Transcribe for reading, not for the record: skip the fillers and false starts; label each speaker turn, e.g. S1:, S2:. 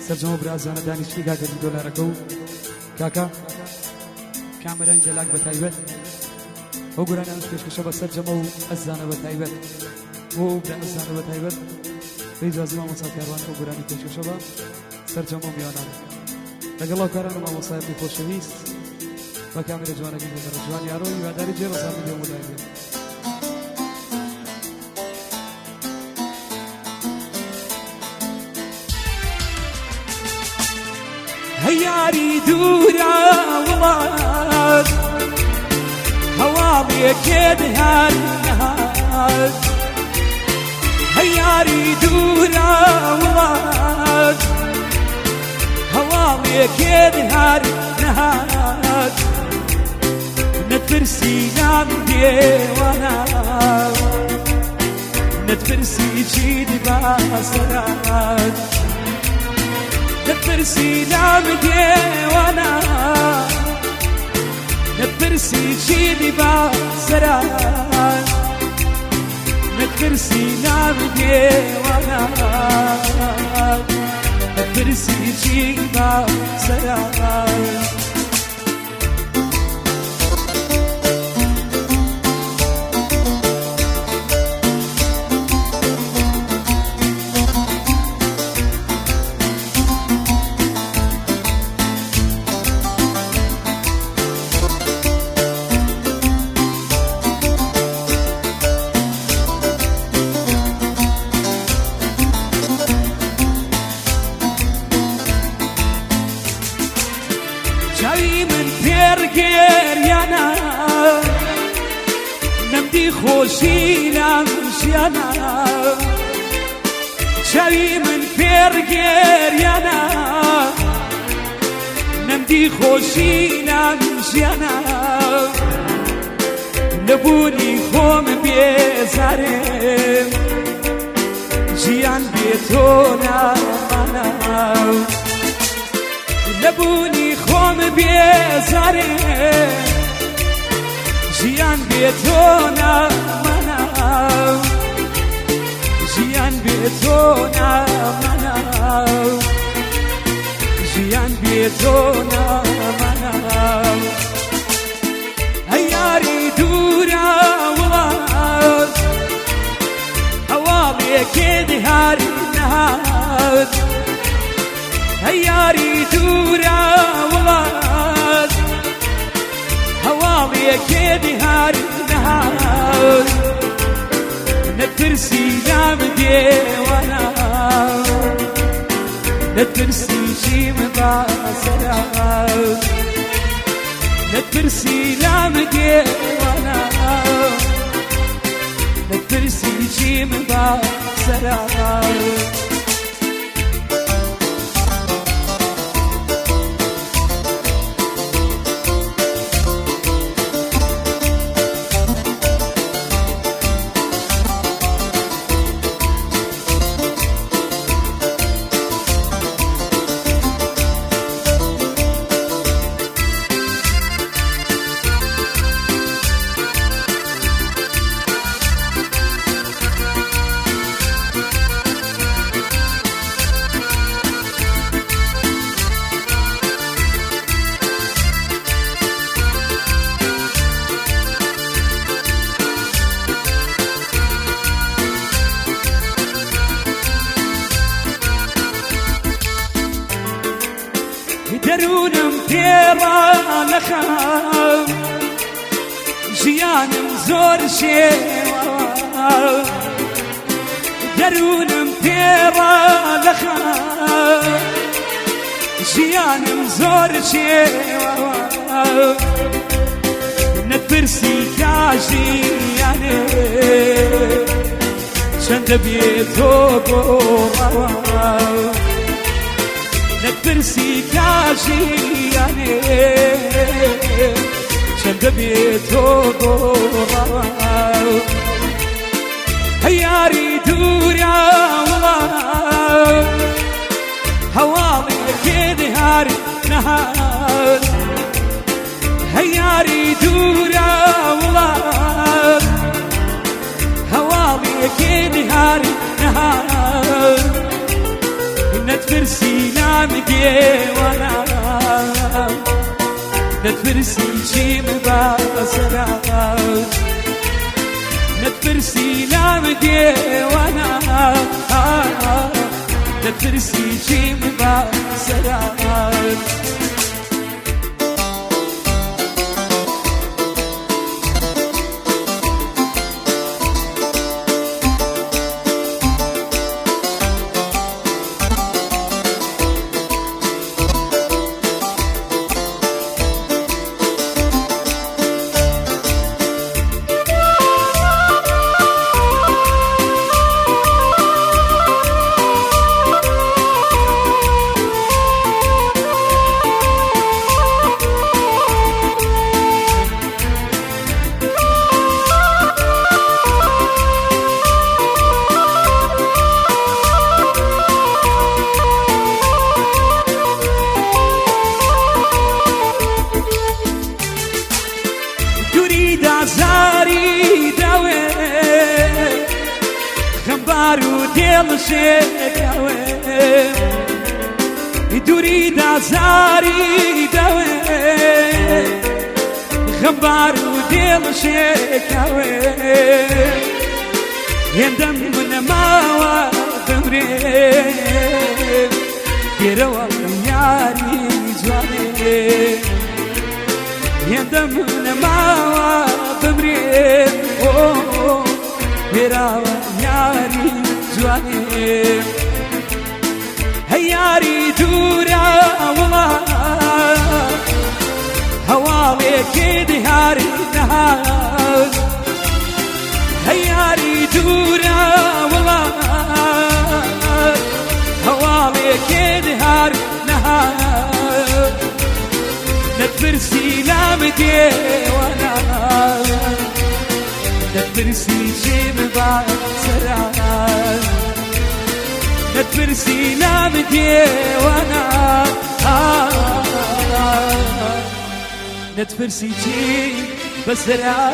S1: سرجەمە برازانە دانیشتی کاکەی دۆلارەکە و کاکە کامەرانی دەلاک بە تایبەت ئەو گورانیانش پێشکەشە بە سەرجەمە و ئەزانە بە تایبەت بۆ برا ئەزانە بە تایبەت بەی جوازی مامۆستا کاروان ئەو گورانی پێشکەشە بە سەرجەمە و میوانان لەگەڵ ئەو کاران و مامۆستایەتی خۆشەویست بە کامێرە جوانەکەی بەدەرە جوان یارۆ هیواداری جێڕەزانی لێ وەلایە
S2: هەیاری دوورە وڵات هەواڵێکێت هەر نەهات هەیاری دوورە وڵات هەواڵێکێت هەر نەهات نەترسی لام دێوانە نەترسی چیدی باسەرات نترسي لام ديوانا نترسي جيبي باسران نترسي لام ديوانا نترسي جيبي باسران جاوی من پێرگێریانە نەمدی خۆشی لام ژیانە جاوی من پێرگێریانە نەمدی خۆشی لام ژیانە لەبوونی خۆم بێزارێم ژیان بێ تۆ نامانە لبوني خوم بيزاري جيان بيتونا منا جيان بيتونا منا جيان بيتونا منا هياري دورا وڵات هەواڵێکێ هەر نەهات هەیاری دوورە وڵات هەواڵێکێ هەر نەهات نەترسی لام دێوانە نەترسی چیم باسەرات نەترسی لام دێوانە نەترسی چیم باسەرات دەروونم پێڕا لەخەم ژیانم زۆر شێوە دەروونم پێڕا لەخەم ژیانم زۆر شێوە نەترسی کاژیانێ چەندە بێتۆ بۆڕەوە نترسي كاژیانێ چەندە بێتۆ گۆڕەوە هەیاری دوورە وڵات هەواڵێکێ هەر نەهات هەیاری دوورە وڵات هەواڵێکێ هەر نەهات نترسي لام ديوانا نتفرسي شي مباسرات نتفرسي لام ديوانا نتفرسي شي مباسرات زاري داوي خمبارو ديل شكاوي تريد زاري داوي خمبارو ديل شكاوي يندم من ما وبمري يروى ياري جواني يندم من ما بمريم براوة ياري جواني هياري دورا والله هوالي كده هاري نهار هياري دورا والله هوالي كده هاري نهار نتفرسي لام ديوانا نتفرسي شي مباسرات نتفرسي لام ديوانا نتفرسي شي بسرعة